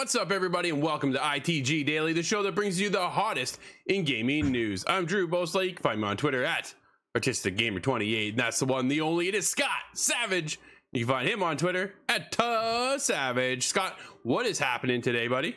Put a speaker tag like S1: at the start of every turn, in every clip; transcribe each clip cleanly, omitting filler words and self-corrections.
S1: What's up, everybody, and welcome to ITG Daily, the show that brings you the hottest in gaming news. I'm Drew Bosley. You can find me on Twitter at ArtisticGamer28, and that's the one, the only. It is Scott Savage. You can find him on Twitter at Savage. Scott, what is happening today, buddy?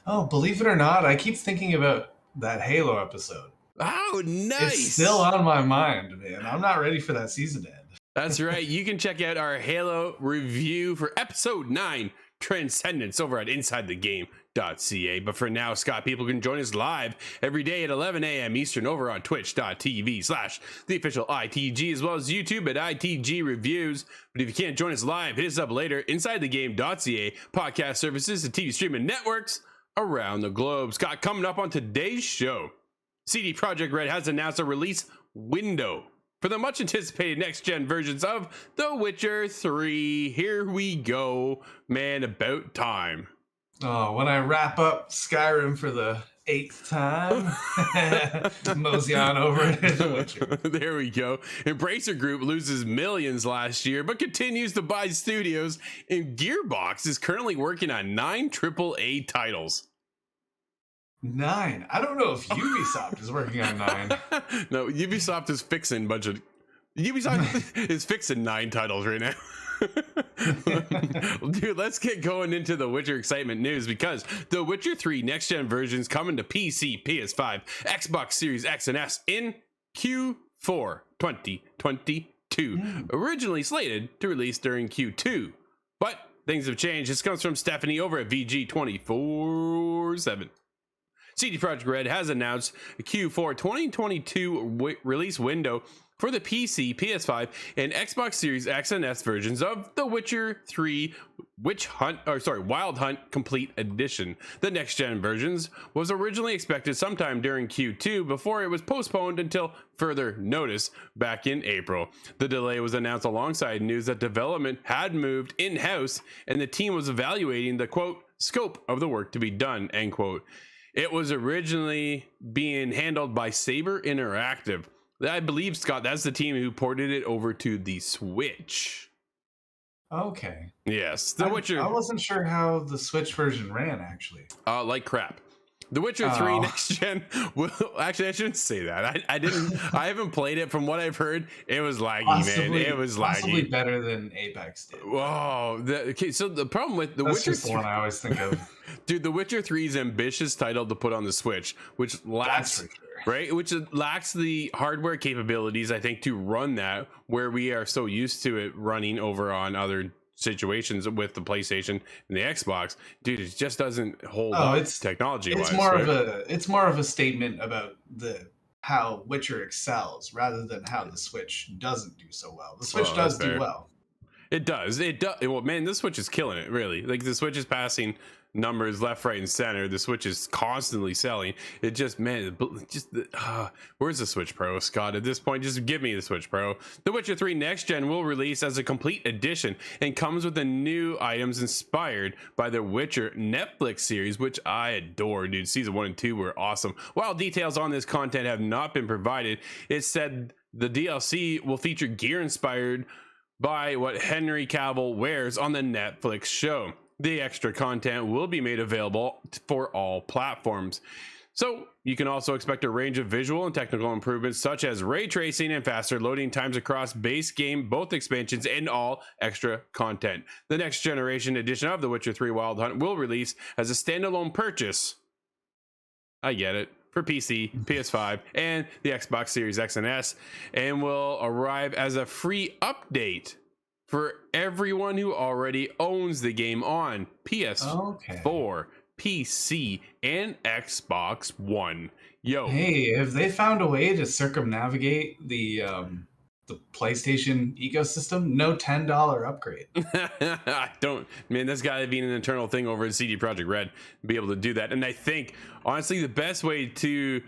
S2: Oh, believe it or not, I keep thinking about that Halo episode.
S1: Oh, nice.
S2: It's still on my mind, man. I'm not ready for that season to end.
S1: That's right. You can check out our Halo review for episode 9, Transcendence, over at InsideTheGame.ca. But for now, Scott, people can join us live every day at 11 a.m. Eastern over on twitch.tv/theofficial ITG, as well as YouTube at ITG Reviews. But if you can't join us live, hit us up later. InsideTheGame.ca, podcast services and TV streaming networks around the globe. Scott, coming up on today's show, Projekt Red has announced a release window for the much anticipated next-gen versions of The Witcher 3. Here we go, man, about time.
S2: Oh, when I wrap up Skyrim for the 8th time, mosey on over to The Witcher.
S1: There we go. Embracer Group loses millions last year, but continues to buy studios, and Gearbox is currently working on 9 AAA titles.
S2: 9. I don't know if Ubisoft is working on 9.
S1: No, Ubisoft is fixing Ubisoft is fixing 9 titles right now. Dude, let's get going into the Witcher excitement news, because the Witcher 3 next gen versions coming to PC, PS5, Xbox Series X and S in Q4 2022. Originally slated to release during Q2, but things have changed. This comes from Stephanie over at VG247. Projekt Red has announced a Q4 2022 release window for the PC, PS5, and Xbox Series X and S versions of The Witcher 3 Wild Hunt Complete Edition. The next-gen versions was originally expected sometime during Q2 before it was postponed until further notice back in April. The delay was announced alongside news that development had moved in-house and the team was evaluating the, quote, scope of the work to be done, end quote. It was originally being handled by Saber Interactive. I believe, Scott, that's the team who ported it over to the Switch.
S2: Okay.
S1: Yes. The Witcher.
S2: I wasn't sure how the Switch version ran, actually.
S1: Like crap. The Witcher 3 next gen will actually, I shouldn't say that. I haven't played it. From what I've heard, it was laggy, man. It was laggy.
S2: Possibly better than Apex did.
S1: Whoa. Okay, so the problem with the Witcher 3,
S2: the one I always think of.
S1: Dude, the Witcher 3's ambitious title to put on the Switch, which lacks the hardware capabilities, I think, to run that, where we are so used to it running over on other situations with the PlayStation and the Xbox. Dude, it just doesn't hold up technology-wise.
S2: It's more of a statement about how Witcher excels rather than how the Switch doesn't do so well. The Switch does do well.
S1: It does. Well, man, this Switch is killing it, really. Like, the Switch is passing numbers left, right, and center. The Switch is constantly selling. It just, man, where's the Switch Pro, Scott? At this point, just give me the Switch Pro. The Witcher 3 Next Gen will release as a complete edition and comes with the new items inspired by the Witcher Netflix series, which I adore, dude. Season 1 and 2 were awesome. While details on this content have not been provided, it said the DLC will feature gear inspired by what Henry Cavill wears on the Netflix show. The extra content will be made available for all platforms. So you can also expect a range of visual and technical improvements, such as ray tracing and faster loading times across base game, both expansions, and all extra content. The next generation edition of The Witcher 3 Wild Hunt will release as a standalone purchase. I get it. For PC, PS5, and the Xbox Series X and S, and will arrive as a free update for everyone who already owns the game on PS4, PC, and Xbox One. Yo.
S2: Hey, have they found a way to circumnavigate the PlayStation ecosystem? No $10 upgrade.
S1: I don't, man, that's got to be an internal thing over at Projekt Red to be able to do that. And I think, honestly, the best way to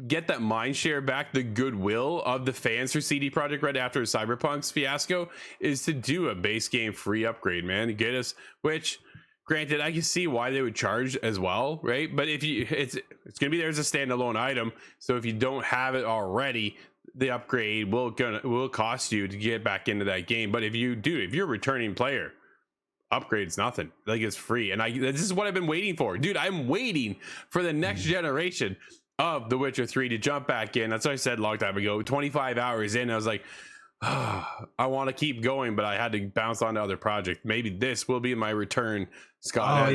S1: get that mind share back, the goodwill of the fans for Projekt Red after Cyberpunk's fiasco, is to do a base game free upgrade, man, to get us, which, granted, I can see why they would charge as well, right? But if you, it's gonna be there as a standalone item, so if you don't have it already, the upgrade will cost you to get back into that game. But if you're a returning player, upgrades nothing. Like it's free, and this is what I've been waiting for, dude. I'm waiting for the next generation of The Witcher 3 to jump back in. That's what I said a long time ago. 25 hours in, I was like, I want to keep going, but I had to bounce on to other project. Maybe this will be my return, Scott.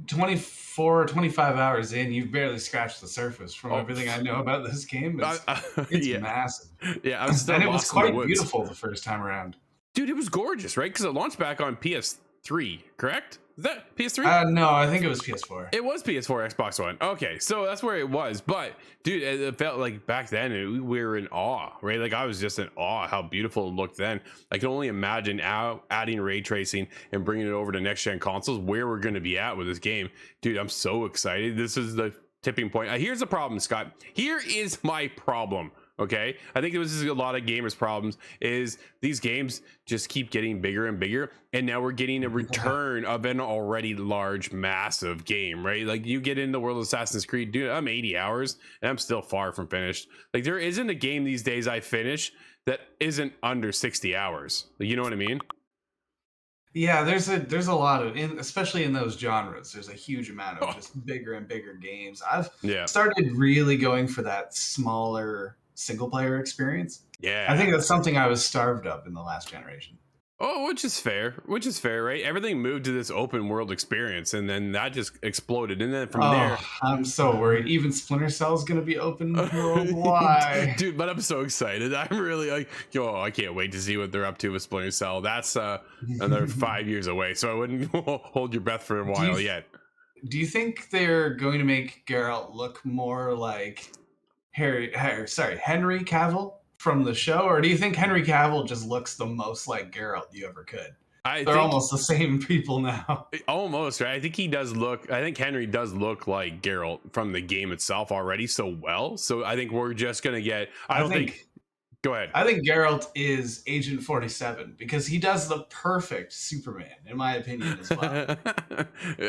S2: 24 or 25 hours in, you've barely scratched the surface from everything I know about this game. It's massive.
S1: Yeah, I'm still
S2: and it was
S1: lost in the
S2: quite
S1: woods.
S2: beautiful the first time around.
S1: Dude, it was gorgeous, right? Because it launched back on PS3, correct? Is that PS3?
S2: No, I think it was PS4.
S1: It was PS4, Xbox One. Okay, so that's where it was. But dude, it felt like back then we were in awe, right? Like I was just in awe how beautiful it looked then. I can only imagine now adding ray tracing and bringing it over to next gen consoles, where we're going to be at with this game. Dude, I'm so excited. This is the tipping point. Here's the problem, Scott. Here is my problem. Okay, I think this is a lot of gamers' problems, is these games just keep getting bigger and bigger, and now we're getting a return of an already large, massive game, right? Like you get into the world of Assassin's Creed, dude, I'm 80 hours and I'm still far from finished. Like there isn't a game these days I finish that isn't under 60 hours. You know what I mean?
S2: Yeah, there's a lot of, especially in those genres, there's a huge amount of just bigger and bigger games. I've started really going for that smaller single player experience.
S1: Yeah,
S2: I think that's something I was starved of in the last generation.
S1: Oh, which is fair, right? Everything moved to this open world experience, and then that just exploded, and then from there,
S2: I'm so worried. Even Splinter Cell is going to be open world. Why,
S1: dude? But I'm so excited. I'm really like, I can't wait to see what they're up to with Splinter Cell. That's another 5 years away, so I wouldn't hold your breath for a while yet.
S2: Do you think they're going to make Geralt look more like Henry Cavill from the show, or do you think Henry Cavill just looks the most like Geralt you ever could? They're almost the same people now.
S1: Almost, right? I think Henry does look like Geralt from the game itself already so well. So I think we're just gonna get. Go ahead.
S2: I think Geralt is Agent 47 because he does the perfect Superman, in my opinion, as well.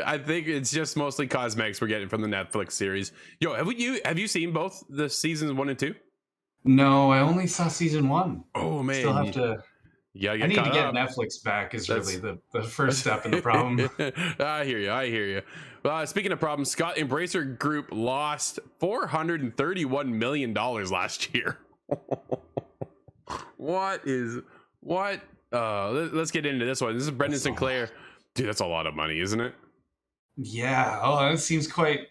S1: I think it's just mostly cosmetics we're getting from the Netflix series. Have you seen both the seasons 1 and 2?
S2: No, I only saw season 1.
S1: Oh man,
S2: still have to.
S1: Yeah,
S2: I need to get Netflix back. Really the first step in the problem.
S1: I hear you. Speaking of problems, Scott, Embracer Group lost $431 million last year. What? Let's get into this one. This is Brendan Sinclair. Dude, that's a lot of money, isn't it?
S2: Yeah. Oh, it seems quite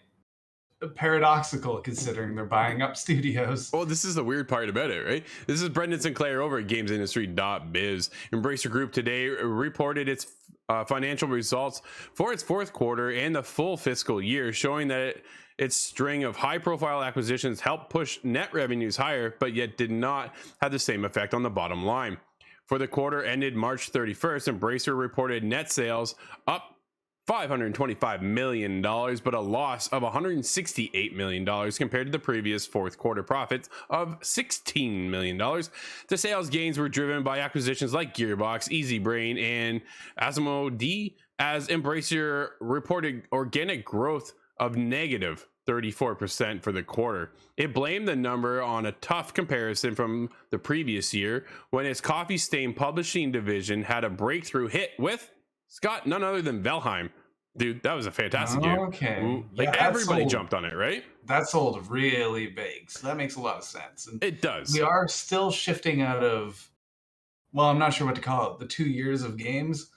S2: paradoxical considering they're buying up studios.
S1: Well, this is the weird part about it, right? This is Brendan Sinclair over at GamesIndustry.biz. Embracer Group today reported its financial results for its fourth quarter and the full fiscal year, showing that its string of high-profile acquisitions helped push net revenues higher, but yet did not have the same effect on the bottom line. For the quarter ended March 31st, Embracer reported net sales up $525 million, but a loss of $168 million compared to the previous fourth quarter profits of $16 million. The sales gains were driven by acquisitions like Gearbox, EasyBrain, and Asmodee, as Embracer reported organic growth of negative 34% for the quarter. It blamed the number on a tough comparison from the previous year when its Coffee Stain publishing division had a breakthrough hit with Scott, none other than Valheim. Dude, that was a fantastic game.
S2: Okay.
S1: Everybody jumped on it, right?
S2: That sold really big. So that makes a lot of sense. And
S1: it does.
S2: We are still shifting out of, well, I'm not sure what to call it, the 2 years of games.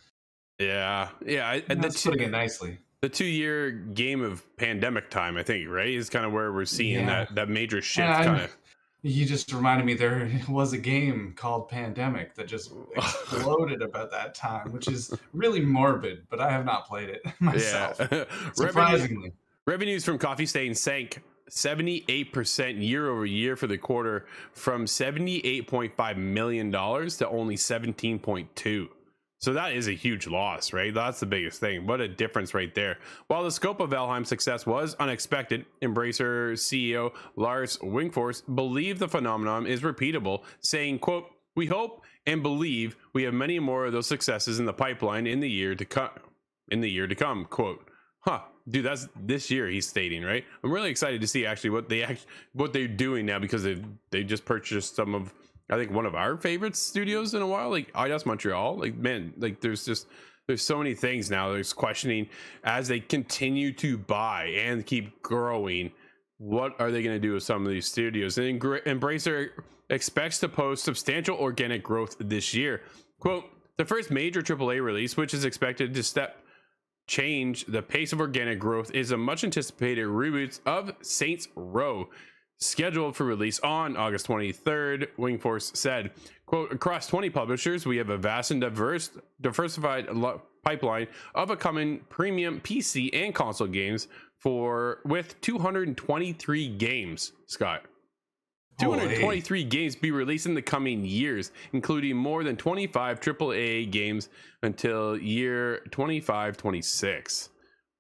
S1: Yeah.
S2: That's putting it nicely.
S1: The 2-year game of pandemic time, I think, right? Is kind of where we're seeing that major shift kind of.
S2: You just reminded me there was a game called Pandemic that just exploded about that time, which is really morbid, but I have not played it myself. Yeah. Surprisingly.
S1: Revenues from Coffee Stain sank 78% year over year for the quarter, from $78.5 million to only $17.2. So that is a huge loss, right? That's the biggest thing. What a difference right there. While the scope of Valheim's success was unexpected, Embracer CEO Lars Wingfors believed the phenomenon is repeatable, saying, quote, "We hope and believe we have many more of those successes in the pipeline in the year to come, quote." Dude, that's this year he's stating, right? I'm really excited to see actually what they're doing now, because they just purchased some of, I think, one of our favorite studios in a while, like IDOS Montreal. Like, man, like there's there's so many things now. There's questioning as they continue to buy and keep growing. What are they going to do with some of these studios? And Embracer expects to post substantial organic growth this year. Quote, the first major AAA release, which is expected to change the pace of organic growth, is a much anticipated reboot of Saints Row, scheduled for release on August 23rd, Wingforce said. Quote, across 20 publishers, we have a vast and diversified pipeline of upcoming premium PC and console games with 223 games, Scott. 223 games be released in the coming years, including more than 25 AAA games until year 25-26.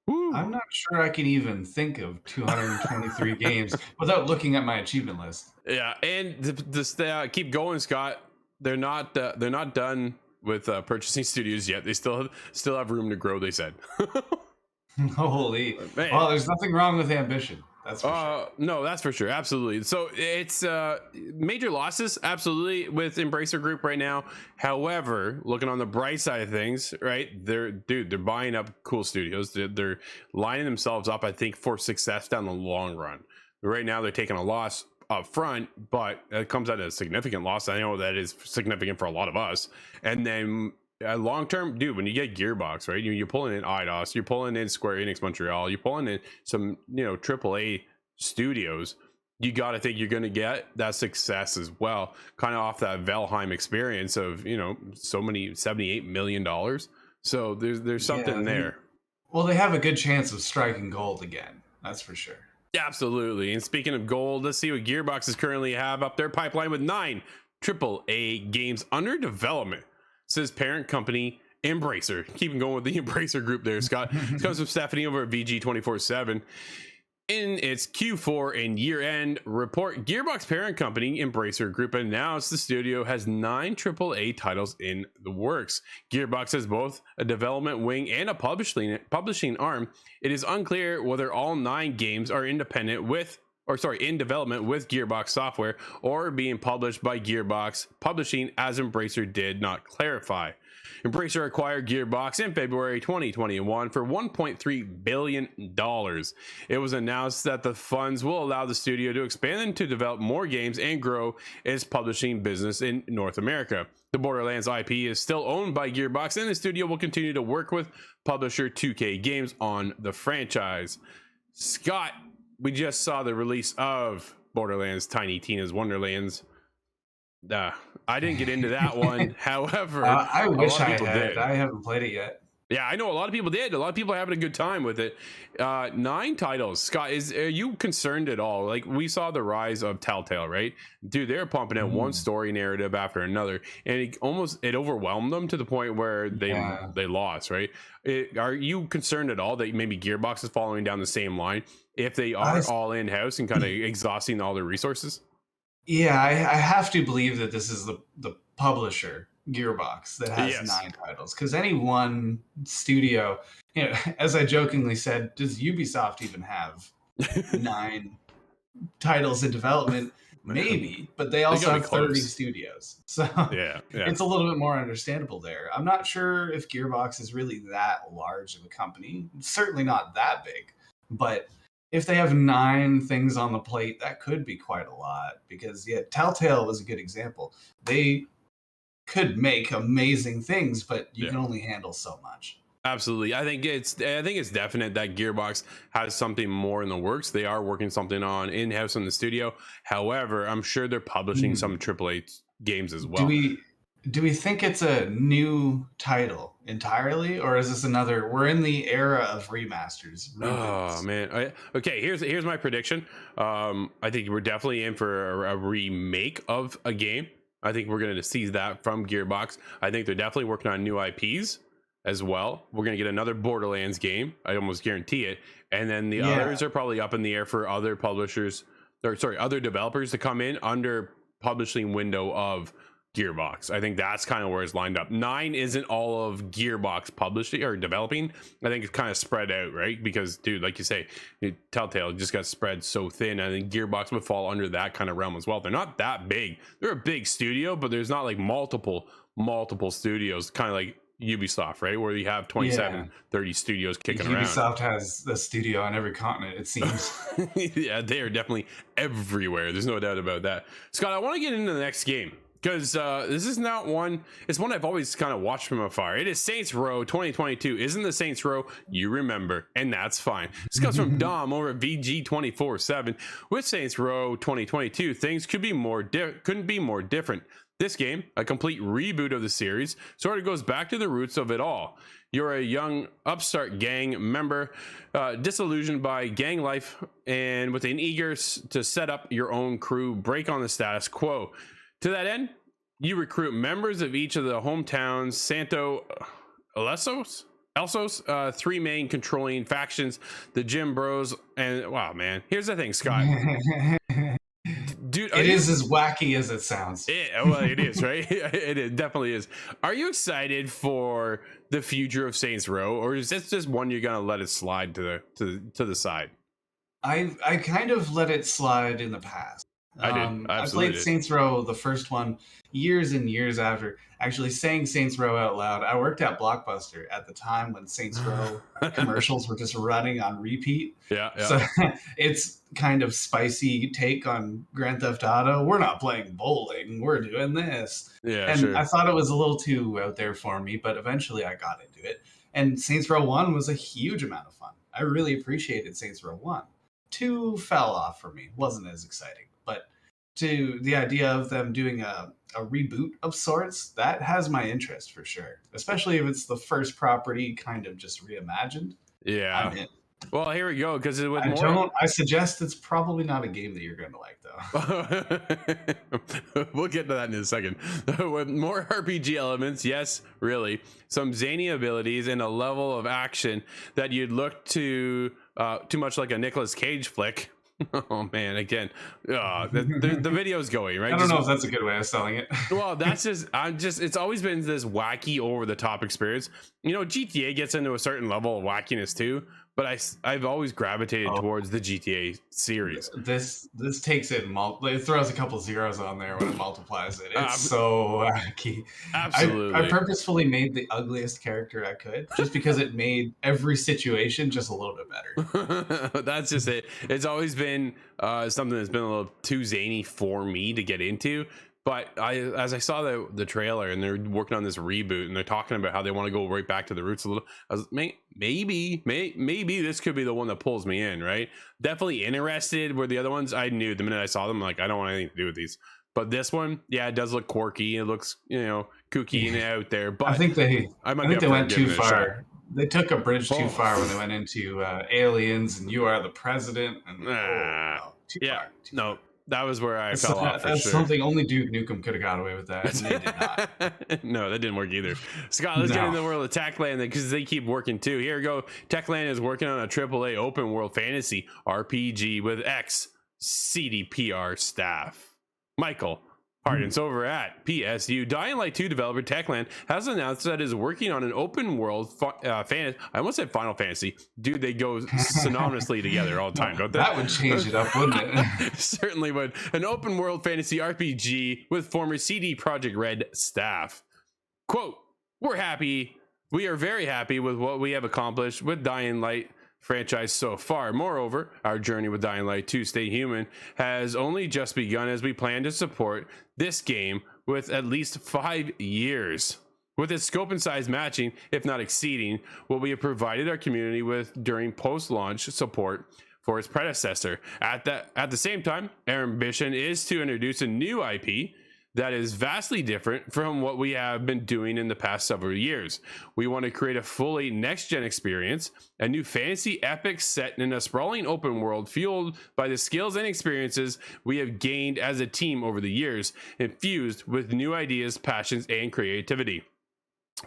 S1: Woo.
S2: I'm not sure I can even think of 223 games without looking at my achievement list.
S1: Yeah, and just keep going, Scott. They're not done with purchasing studios yet. They still have room to grow, they said.
S2: Holy. Well, there's nothing wrong with ambition. That's for sure.
S1: No, that's for sure. Absolutely. So it's major losses, absolutely, with Embracer Group right now. However, looking on the bright side of things, right? They're buying up cool studios. They're lining themselves up, I think, for success down the long run. Right now, they're taking a loss up front, but it comes at a significant loss. I know that is significant for a lot of us. And then long term, dude, when you get Gearbox, right, you're pulling in IDOS, you're pulling in Square Enix Montreal, you're pulling in some AAA studios, you got to think you're going to get that success as well, kind of off that Valheim experience of so many $78 million. So there's something there.
S2: Well, they have a good chance of striking gold again, that's for sure.
S1: Absolutely. And speaking of gold, let's see what Gearboxes currently have up their pipeline with 9 AAA games under development, says parent company Embracer. Keeping going with the Embracer Group there, Scott. This comes from Stephanie over at VG 24/7. In its Q4 and year-end report, Gearbox parent company Embracer Group announced the studio has 9 AAA titles in the works. Gearbox has both a development wing and a publishing arm. It is unclear whether all 9 games are in development with Gearbox Software or being published by Gearbox Publishing, as Embracer did not clarify. Embracer acquired Gearbox in February 2021 for $1.3 billion. It was announced that the funds will allow the studio to expand and to develop more games and grow its publishing business in North America. The Borderlands IP is still owned by Gearbox, and the studio will continue to work with publisher 2K Games on the franchise. Scott, we just saw the release of Borderlands Tiny Tina's Wonderlands. I didn't get into that one. However,
S2: I wish I had.
S1: Did.
S2: I haven't played it yet.
S1: Yeah, I know a lot of people did. A lot of people are having a good time with it. 9 titles. Scott, are you concerned at all? Like, we saw the rise of Telltale, right? Dude, they're pumping out one story narrative after another, and it overwhelmed them to the point where they lost, right? Are you concerned at all that maybe Gearbox is following down the same line if they are all in-house and kind of exhausting all their resources?
S2: Yeah, I have to believe that this is the publisher, Gearbox, that has 9 titles. Because any one studio, as I jokingly said, does Ubisoft even have 9 titles in development? Maybe, but they also have 30 studios. So it's a little bit more understandable there. I'm not sure if Gearbox is really that large of a company. It's certainly not that big, but if they have 9 things on the plate, that could be quite a lot, because Telltale was a good example. They could make amazing things, but you can only handle so much.
S1: Absolutely. I think it's definite that Gearbox has something more in the works. They are working something on in-house in the studio. However, I'm sure they're publishing some AAA games as well.
S2: Do we think it's a new title entirely, or is this another? We're in the era of remasters.
S1: Oh man. Okay, here's my prediction. I think we're definitely in for a remake of a game. I think we're going to see that from Gearbox. I think they're definitely working on new IPs as well. We're going to get another Borderlands game. I almost guarantee it. And then the others are probably up in the air for other publishers, other developers to come in under publishing window of Gearbox. I think that's kind of where it's lined up. 9 isn't all of Gearbox publishing or developing. I think it's kind of spread out, right? Because, dude, like you say, Telltale just got spread so thin. I think Gearbox would fall under that kind of realm as well. They're not that big. They're a big studio, but there's not like multiple studios, kind of like Ubisoft, right? Where you have 27,
S2: Yeah.
S1: 30 studios kicking around.
S2: Ubisoft has a studio on every continent, it seems.
S1: Yeah, they are definitely everywhere. There's no doubt about that. Scott, I want to get into the next game because this is not one. It's one I've always kind of watched from afar. It is Saints Row 2022. Isn't the Saints Row you remember? And that's fine. This comes from Dom over at VG247. With Saints Row 2022, things couldn't be more different. This game, a complete reboot of the series, sort of goes back to the roots of it all. You're a young upstart gang member, disillusioned by gang life, and with an eager to set up your own crew, break on the status quo. To that end, you recruit members of each of the hometowns, Santo Elsos, three main controlling factions, the Gym Bros, and wow, man. Here's the thing, Scott. Dude,
S2: it is as wacky as it sounds.
S1: Well, it is, right? It definitely is. Are you excited for the future of Saints Row, or is this just one you're gonna let it slide to the side?
S2: I kind of let it slide in the past.
S1: I did.
S2: I played Saints Row, the first one, years and years after. Actually, saying Saints Row out loud. I worked at Blockbuster at the time when Saints Row commercials were just running on repeat.
S1: Yeah.
S2: So it's kind of spicy take on Grand Theft Auto. We're not playing bowling. We're doing this.
S1: Yeah,
S2: and
S1: sure.
S2: I thought it was a little too out there for me, but eventually I got into it. And Saints Row 1 was a huge amount of fun. I really appreciated Saints Row 1. 2 fell off for me. Wasn't as exciting. But to the idea of them doing a reboot of sorts, that has my interest for sure. Especially if it's the first property kind of just reimagined.
S1: Yeah.
S2: I'm in.
S1: Well, here we go. Because
S2: I suggest it's probably not a game that you're going to like,
S1: though. We'll get to that in a second. With more RPG elements, yes, really, some zany abilities and a level of action that you'd look to too much like a Nicolas Cage flick. Oh man, again, the video's going right.
S2: I don't know if that's a good way of selling it.
S1: Well, that's it's always been this wacky, over the top experience. You know, GTA gets into a certain level of wackiness too, but I've always gravitated towards the GTA series.
S2: This takes it it throws a couple zeros on there when it multiplies it. It's so wacky.
S1: Absolutely.
S2: I purposefully made the ugliest character I could just because it made every situation just a little bit better.
S1: That's just it. It's always been something that's been a little too zany for me to get into. But as I saw the trailer and they're working on this reboot and they're talking about how they want to go right back to the roots a little, I was maybe this could be the one that pulls me in, right? Definitely interested. Where the other ones, I knew the minute I saw them, I'm like, I don't want anything to do with these. But this one, yeah, it does look quirky. It looks, kooky and out there. But
S2: I think they went too far. They took a bridge too far when they went into aliens and you are the president. And too far.
S1: That was where I fell off.
S2: That's something only Duke Nukem could have got away with that. And they did not.
S1: No, that didn't work either. Scott, let's get into the world of Techland because they keep working too. Here we go. Techland is working on a AAA open world fantasy RPG with CDPR staff. Michael Hardens over at PSU. Dying Light 2 developer Techland has announced that it is working on an open world fantasy. I almost said Final Fantasy. Dude, they go synonymously together all the time, don't they?
S2: That would change it up, wouldn't it?
S1: Certainly would. An open world fantasy RPG with former CD Projekt Red staff. Quote, we are very happy with what we have accomplished with Dying Light franchise so far. Moreover, our journey with Dying Light 2 Stay Human has only just begun as we plan to support this game with at least 5 years, with its scope and size matching, if not exceeding, what we have provided our community with during post-launch support for its predecessor. At the same time, our ambition is to introduce a new IP that is vastly different from what we have been doing in the past several years. We want to create a fully next-gen experience, a new fantasy epic set in a sprawling open world fueled by the skills and experiences we have gained as a team over the years, infused with new ideas, passions, and creativity.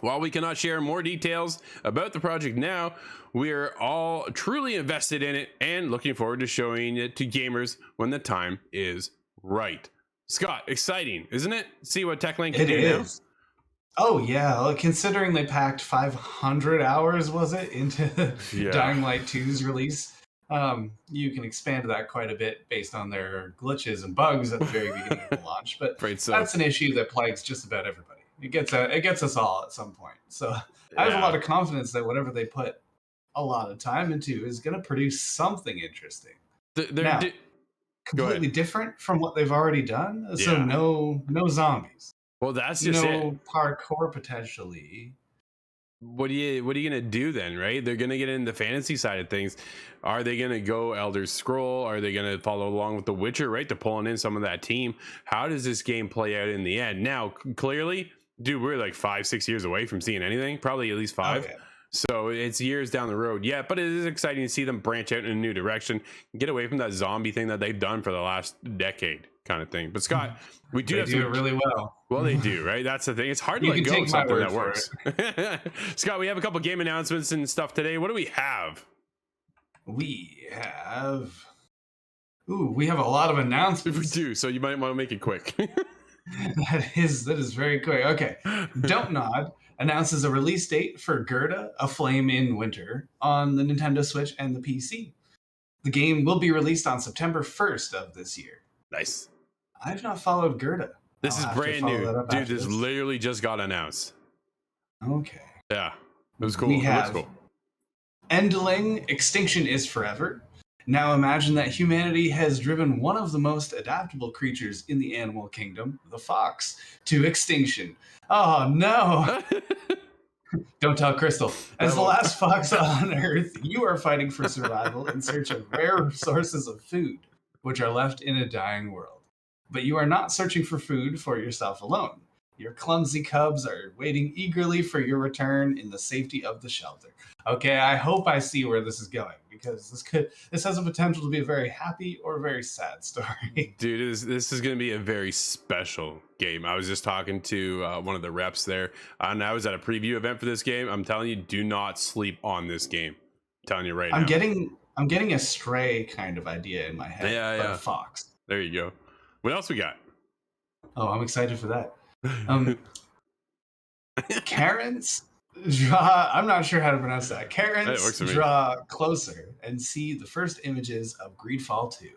S1: While we cannot share more details about the project now, we are all truly invested in it and looking forward to showing it to gamers when the time is right. Scott, exciting, isn't it? See what Techland can do now?
S2: Oh yeah, well, considering they packed 500 hours, was it, into Dying Light 2's release, you can expand that quite a bit based on their glitches and bugs at the very beginning of the launch. But that's an issue that plagues just about everybody. It gets us all at some point. So I have a lot of confidence that whatever they put a lot of time into is going to produce something interesting. Now, completely different from what they've already done. Yeah. So no zombies.
S1: Well, that's just
S2: no parkour potentially.
S1: What are you gonna do then, right? They're gonna get into the fantasy side of things. Are they gonna go Elder Scroll? Are they gonna follow along with The Witcher, right? They're pulling in some of that team. How does this game play out in the end? Now, clearly, dude, we're like 5-6 years away from seeing anything, probably at least 5. Oh, yeah. So it's years down the road. Yeah, but it is exciting to see them branch out in a new direction, get away from that zombie thing that they've done for the last decade kind of thing. But Scott, we do have
S2: do it really well.
S1: Well, they do, right? That's the thing. It's hard to let go of something that works. Scott, we have a couple game announcements and stuff today. What do we have?
S2: We have a lot of announcements.
S1: We do, so you might want to make it quick.
S2: That is very quick. Okay. Don't Nod announces a release date for Gerda, A Flame in Winter on the Nintendo Switch and the PC. The game will be released on September 1st of this year.
S1: Nice.
S2: I've not followed Gerda.
S1: This is brand new. Dude, this literally just got announced.
S2: Okay.
S1: Yeah. It was cool.
S2: We have Endling, Extinction is Forever. Now imagine that humanity has driven one of the most adaptable creatures in the animal kingdom, the fox, to extinction. Oh, no. Don't tell Crystal. As the last fox on Earth, you are fighting for survival in search of rare sources of food, which are left in a dying world. But you are not searching for food for yourself alone. Your clumsy cubs are waiting eagerly for your return in the safety of the shelter. Okay, I hope I see where this is going, because this has a potential to be a very happy or very sad story.
S1: Dude, this is going to be a very special game. I was just talking to one of the reps there, and I was at a preview event for this game. I'm telling you, do not sleep on this game. I'm telling you right now.
S2: I'm getting a Stray kind of idea in my head, but a fox.
S1: There you go. What else we got?
S2: Oh, I'm excited for that. Karen's draw. I'm not sure how to pronounce that. Karen's draw closer and see the first images of Greedfall 2,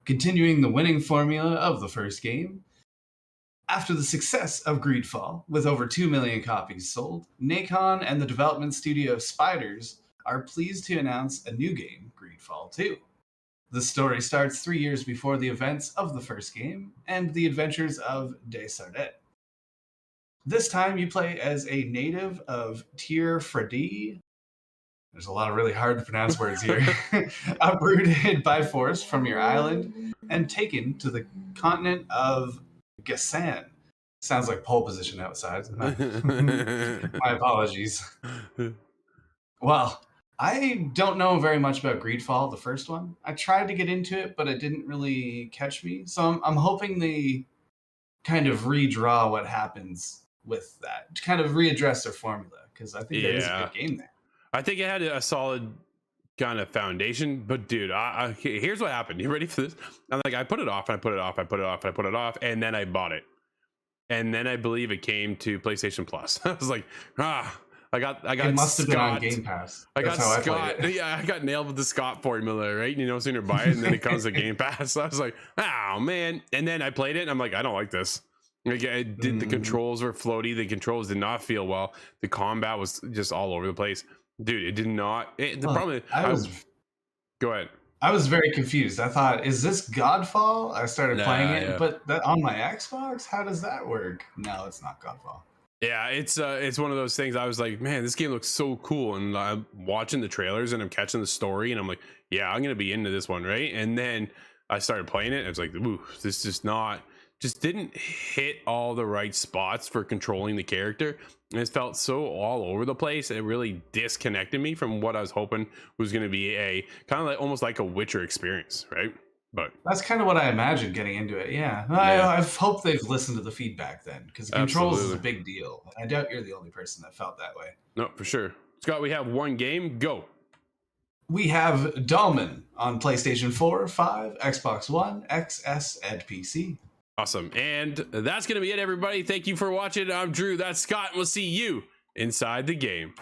S2: continuing the winning formula of the first game. After the success of Greedfall, with over 2 million copies sold, Nacon and the development studio Spiders are pleased to announce a new game, Greedfall 2. The story starts 3 years before the events of the first game and the adventures of Desardet. This time you play as a native of Tir Fredi. There's a lot of really hard to pronounce words here. Uprooted by force from your island and taken to the continent of Gassan. Sounds like pole position outside. My apologies. Well, I don't know very much about Greedfall, the first one. I tried to get into it, but it didn't really catch me. So I'm hoping they kind of redraw what happens with that, to kind of readdress their formula, because I think there is a good game there. I
S1: think it had a solid kind of foundation, but dude, here's what happened. You ready for this? I'm like, I put it off, and I put it off, I put it off, and I put it off, and then I bought it. And then I believe it came to PlayStation Plus. I was like, I got.
S2: It must have been on Game Pass.
S1: That's how Scott. I got nailed with the Scott formula, right? You know, sooner buy it, and then it comes to Game Pass. So I was like, oh man. And then I played it, and I'm like, I don't like this. Like, the controls were floaty. The controls did not feel well. The combat was just all over the place, dude. It did not. Go ahead.
S2: I was very confused. I thought, is this Godfall? I started playing it, but on my Xbox, how does that work? No, it's not Godfall.
S1: Yeah, it's one of those things. I was like, man, this game looks so cool, and I'm watching the trailers and I'm catching the story, and I'm like, yeah, I'm gonna be into this one, right? And then I started playing it. And I was like, ooh, this is just didn't hit all the right spots for controlling the character, and it felt so all over the place. It really disconnected me from what I was hoping was going to be a kind of like almost like a Witcher experience, right? But
S2: that's kind of what I imagined getting into it. Yeah. I hope they've listened to the feedback then, because controls is a big deal. I doubt you're the only person that felt that way.
S1: No, for sure. Scott, we have one game. Go.
S2: We have Dahlman on PlayStation 4, 5, Xbox One, XS, and PC.
S1: Awesome. And that's going to be it, everybody. Thank you for watching. I'm Drew. That's Scott. We'll see you inside the game.